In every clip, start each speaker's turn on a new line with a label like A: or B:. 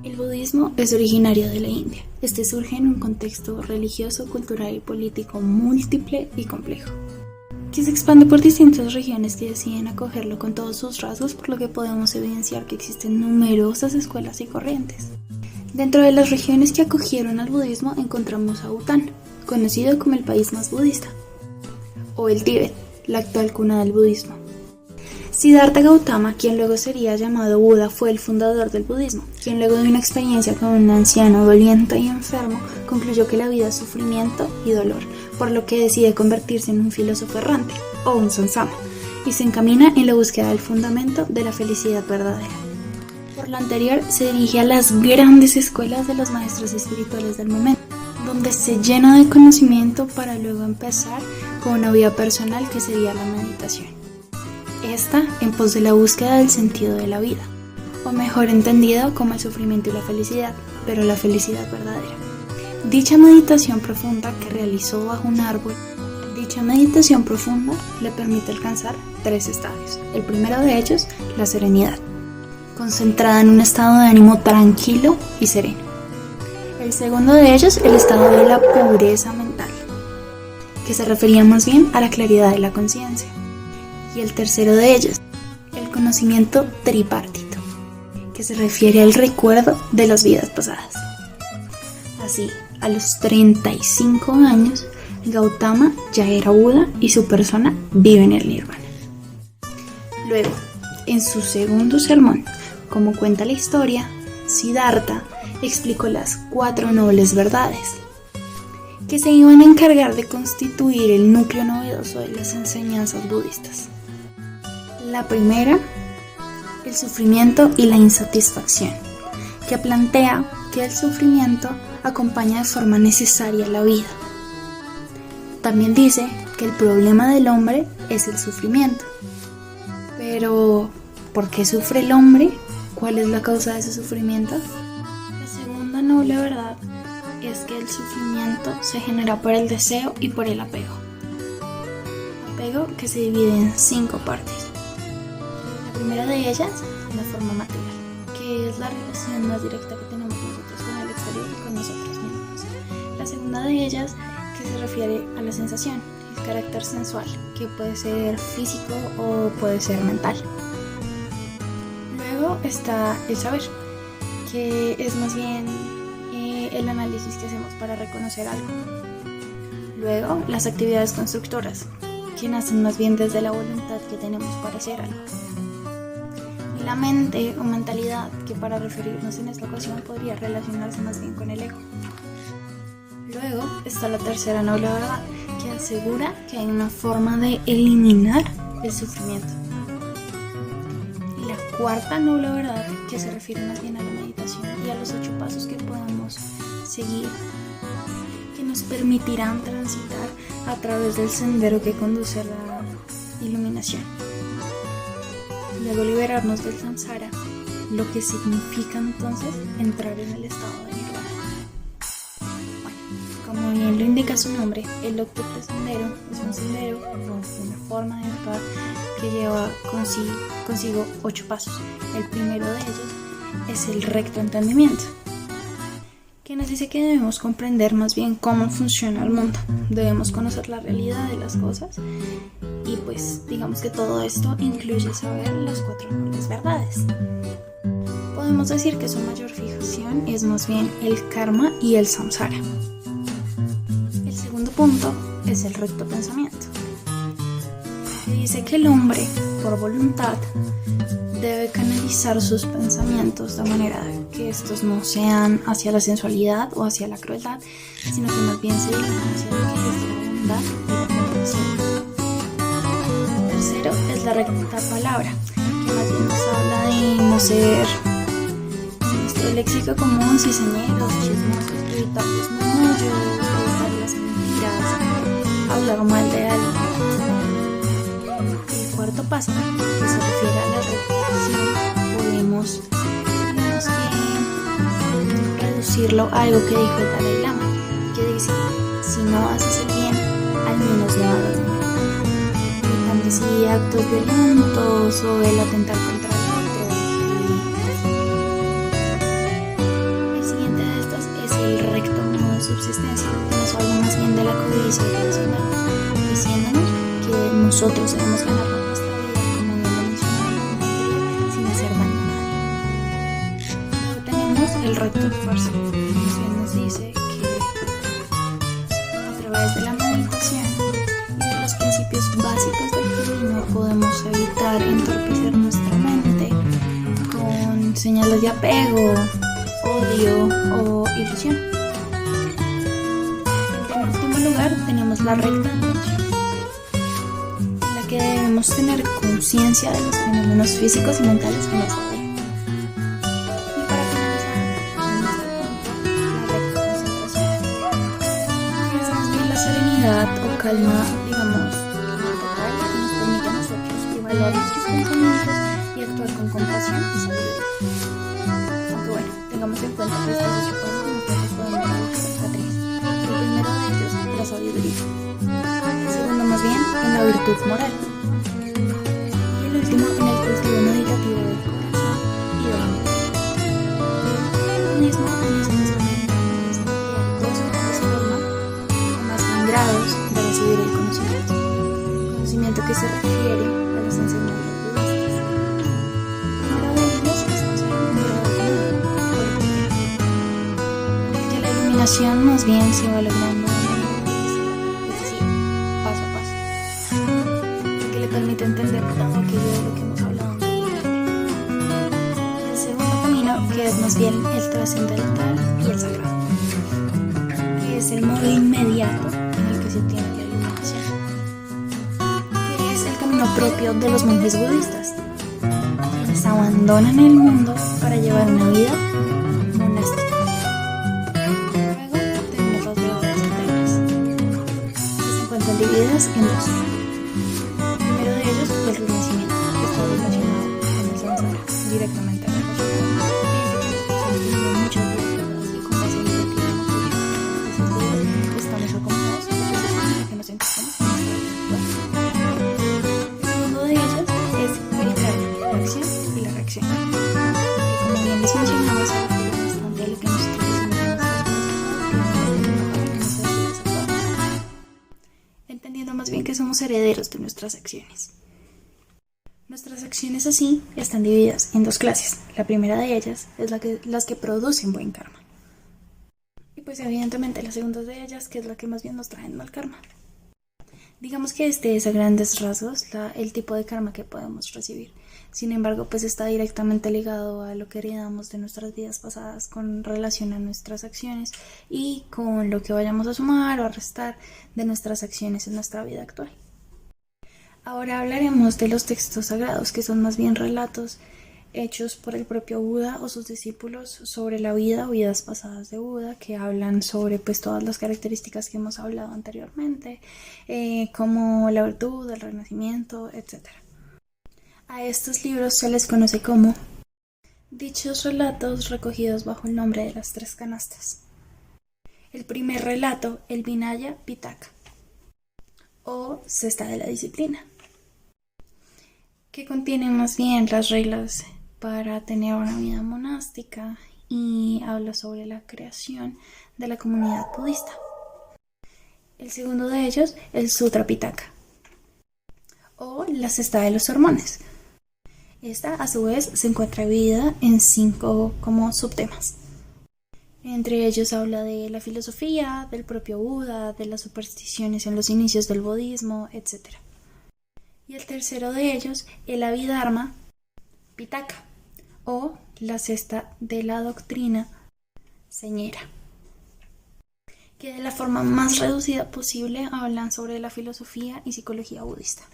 A: El budismo es originario de la India. Este surge en un contexto religioso, cultural y político múltiple y complejo, que se expande por distintas regiones que deciden acogerlo con todos sus rasgos, por lo que podemos evidenciar que existen numerosas escuelas y corrientes. Dentro de las regiones que acogieron al budismo encontramos a Bután, conocido como el país más budista, o el Tíbet, la actual cuna del budismo. Siddhartha Gautama, quien luego sería llamado Buda, fue el fundador del budismo, quien luego de una experiencia con un anciano doliente y enfermo, concluyó que la vida es sufrimiento y dolor, por lo que decide convertirse en un filósofo errante, o un sansama, y se encamina en la búsqueda del fundamento de la felicidad verdadera. Por lo anterior, se dirige a las grandes escuelas de los maestros espirituales del momento, donde se llena de conocimiento para luego empezar con una vida personal que sería la meditación. Esta en pos de la búsqueda del sentido de la vida, o mejor entendido como el sufrimiento y la felicidad, pero la felicidad verdadera. Dicha meditación profunda que realizó bajo un árbol, le permite alcanzar 3 estadios. El primero de ellos, la serenidad, concentrada en un estado de ánimo tranquilo y sereno. El segundo de ellos, el estado de la pureza mental, que se refería más bien a la claridad de la conciencia. Y el tercero de ellos, el conocimiento tripartito, que se refiere al recuerdo de las vidas pasadas. Así, a los 35 años, Gautama ya era Buda y su persona vive en el Nirvana. Luego, en su segundo sermón, como cuenta la historia, Siddhartha explicó las 4 nobles verdades, que se iban a encargar de constituir el núcleo novedoso de las enseñanzas budistas. La primera, el sufrimiento y la insatisfacción, que plantea que el sufrimiento acompaña de forma necesaria la vida. También dice que el problema del hombre es el sufrimiento. Pero, ¿por qué sufre el hombre? ¿Cuál es la causa de ese sufrimiento? La segunda noble verdad es que el sufrimiento se genera por el deseo y por el apego. Apego que se divide en 5 partes. La primera de ellas, la forma material, que es la relación más directa que tenemos nosotros con el exterior y con nosotros mismos. La segunda de ellas, que se refiere a la sensación, el carácter sensual, que puede ser físico o puede ser mental. Luego está el saber, que es más bien el análisis que hacemos para reconocer algo. Luego, las actividades constructoras, que nacen más bien desde la voluntad que tenemos para hacer algo. La mente o mentalidad, que para referirnos en esta ocasión podría relacionarse más bien con el ego. Luego está la tercera noble verdad, que asegura que hay una forma de eliminar el sufrimiento. Y la cuarta noble verdad, que se refiere más bien a la meditación y a los 8 pasos que podemos seguir, que nos permitirán transitar a través del sendero que conduce a la iluminación. Luego liberarnos del samsara, lo que significa entonces entrar en el estado de nirvana. Bueno, como bien lo indica su nombre, el octuple sendero es un sendero, una forma de actuar que lleva consigo 8 pasos. El primero de ellos es el recto entendimiento, que nos dice que debemos comprender más bien cómo funciona el mundo, debemos conocer la realidad de las cosas y pues digamos que todo esto incluye saber las 4 nobles verdades. Podemos decir que su mayor fijación es más bien el karma y el samsara. El segundo punto es el recto pensamiento, que dice que el hombre, por voluntad, debe canalizar sus pensamientos de manera que estos no sean hacia la sensualidad o hacia la crueldad, sino que más bien se dirijan hacia lo que es la bondad y la comprensión. El tercero es la recta palabra, que más bien nos habla de no ser nuestro léxico común, cizañeros, chismosos, evitar los murmullos, evitar las mentiras, hablar mal de alguien. El cuarto paso, que se refiere a la repetición, podemos reducirlo a algo que dijo el Dalai Lama, que dice: si no haces el bien, al menos no hagas el mal. Evitando así actos violentos o el atentar contra el otro. subsistencia, que nos habla más bien de la codicia racional, diciéndonos que nosotros debemos ganar nuestra vida, como bien lo mencionaba, sin hacer daño a nadie. Luego tenemos el recto esfuerzo, que nos dice que a través de la meditación y de los principios básicos del camino podemos evitar entorpecer nuestra mente con señales de apego, odio o ilusión. En último lugar tenemos la recta atención, en la que debemos tener conciencia de los fenómenos físicos y mentales que nos rodean. Y para finalizar, en este punto, la recta concentración, que es más bien la serenidad o calma, digamos, total, que nos permite a nosotros evaluar nuestros pensamientos y actuar con compasión y sabiduría. Aunque bueno, tengamos en cuenta que estos 8 pasos nosotros podemos reducir a 3. El primero de ellos, la sabiduría. El segundo, más bien, en la virtud moral. Y el último, en el cultivo meditativo del corazón y de la mente. El mismo nos enseña que hay dos formas o más bien grados de recibir el conocimiento. Conocimiento que se refiere a las enseñanzas budistas. Primero de ellos es considerado un grado común, que la iluminación más bien se va logrando de manera progresiva, es decir, paso a paso, que le permite entender todo aquello de lo que hemos hablado anteriormente. El segundo camino, que es más bien el trascendental y el sagrado, que es el modo inmediato en el que se obtiene la iluminación, que es el camino propio de los monjes budistas, quienes abandonan el mundo para llevar una vida monástica. Luego tenemos las verdades eternas, que se encuentran divididas en dos. El primero de ellos es el renacimiento, que está relacionado con el samsara, directamente relacionado. Muchas veces y con facilidad que estamos acomodados en que nos encontramos en nuestra vida. El segundo de ellos es el la acción y la reacción, que como bien les mencionaba, se refiere bastante a lo que nosotros decimos en nuestras vidas, entendiendo más bien que somos herederos de nuestras acciones. Nuestras acciones así están divididas en dos clases. La primera de ellas es las que producen buen karma. Y pues evidentemente la segunda de ellas, que es la que más bien nos traen mal karma. Digamos que este es a grandes rasgos el tipo de karma que podemos recibir. Sin embargo, pues está directamente ligado a lo que heredamos de nuestras vidas pasadas con relación a nuestras acciones y con lo que vayamos a sumar o a restar de nuestras acciones en nuestra vida actual. Ahora hablaremos de los textos sagrados, que son más bien relatos hechos por el propio Buda o sus discípulos sobre la vida o vidas pasadas de Buda, que hablan sobre pues todas las características que hemos hablado anteriormente, como la virtud, el renacimiento, etc. A estos libros se les conoce como dichos relatos recogidos bajo el nombre de las 3 canastas. El primer relato, el Vinaya Pitaka, o cesta de la disciplina, que contiene más bien las reglas para tener una vida monástica y habla sobre la creación de la comunidad budista. El segundo de ellos, el Sutra Pitaka, o la cesta de los sermones. Esta, a su vez, se encuentra dividida en 5 como subtemas. Entre ellos habla de la filosofía, del propio Buda, de las supersticiones en los inicios del budismo, etc. Y el tercero de ellos, el Abhidharma Pitaka, o la cesta de la doctrina señera, que de la forma más reducida posible hablan sobre la filosofía y psicología budista.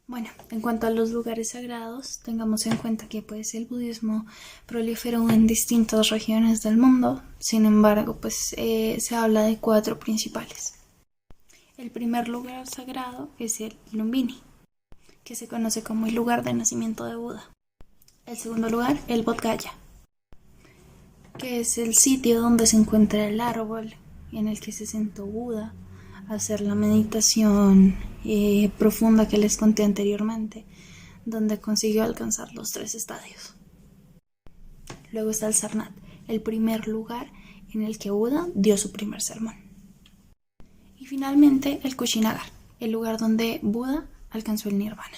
A: Bueno, en cuanto a los lugares sagrados, tengamos en cuenta que pues el budismo proliferó en distintas regiones del mundo. Sin embargo, pues se habla de 4 principales. El primer lugar sagrado es el Lumbini, que se conoce como el lugar de nacimiento de Buda. El segundo lugar, el Bodh Gaya, que es el sitio donde se encuentra el árbol en el que se sentó Buda a hacer la meditación profunda que les conté anteriormente, donde consiguió alcanzar los 3 estadios. Luego está el Sarnath, el primer lugar en el que Buda dio su primer sermón. Y finalmente el Kushinagar, el lugar donde Buda alcanzó el nirvana.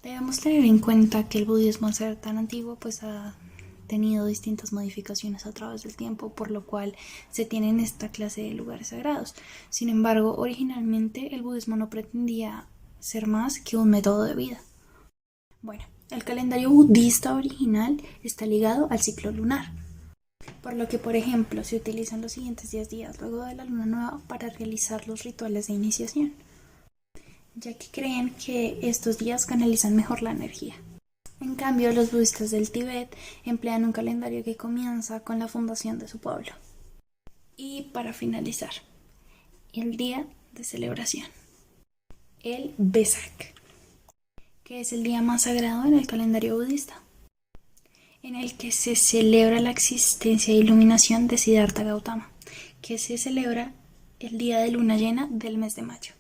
A: Debemos tener en cuenta que el budismo, al ser tan antiguo, pues ha tenido distintas modificaciones a través del tiempo, por lo cual se tienen esta clase de lugares sagrados. Sin embargo, originalmente el budismo no pretendía ser más que un método de vida. Bueno, el calendario budista original está ligado al ciclo lunar, por lo que, por ejemplo, se utilizan los siguientes 10 días luego de la luna nueva para realizar los rituales de iniciación, ya que creen que estos días canalizan mejor la energía. En cambio, los budistas del Tíbet emplean un calendario que comienza con la fundación de su pueblo. Y para finalizar, el día de celebración, el Vesak, que es el día más sagrado en el calendario budista, en el que se celebra la existencia e iluminación de Siddhartha Gautama, que se celebra el día de luna llena del mes de mayo.